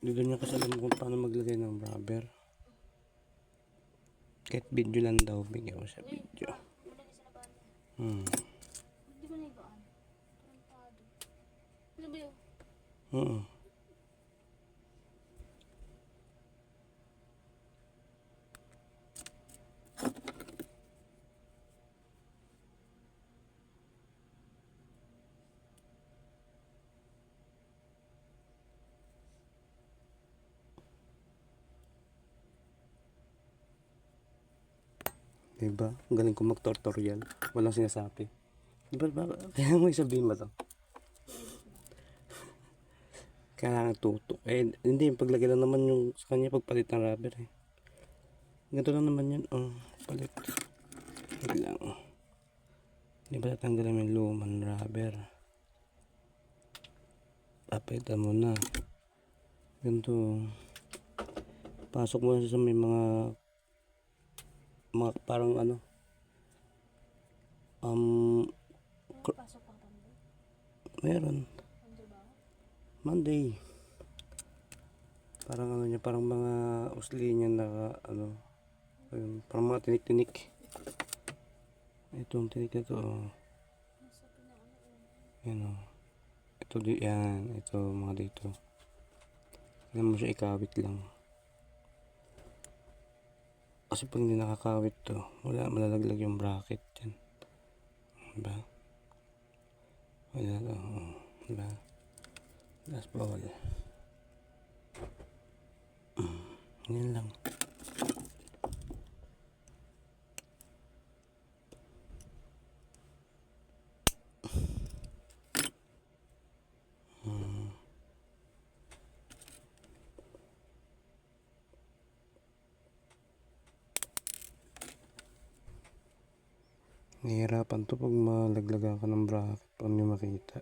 Hindi niya kasi alam kung paano maglagay ng rubber. Kahit video lang daw, bigyan ko siya video. Di ba naigaan? Tarantado. Ano ba yun? Diba? Ang galing ko mag-tutorial. Walang sinasabi. Diba? Kaya mo isabihin mo to. Kailangan tutok. Eh, hindi. Yung paglagay lang naman yung sa kanya pagpalit ng rubber eh. Ganito lang naman yun. Oh, palit. Wait lang. Hindi ba tatanggalin yung lumang rubber? Papalitan mo na. Ganito. Pasok mo sa may mga parang ano. Pasok pa kami. Meron. Ano ba? Monday. Parang ano niya, parang mga usli niya na ano. Ayun, parang mga tinik-tinik. Itong tinik na to. Oh. Yan o. Ito yan. Ito mga dito. Kailangan mo siya ikawit lang. Kasi pag hindi nakakawit to, wala, malalaglag yung bracket yan. Diba? Wala to. Oh. Diba? Last ball. Yan lang. Nahihirapan to pag malaglagan ka ng bracket pag hindi makita.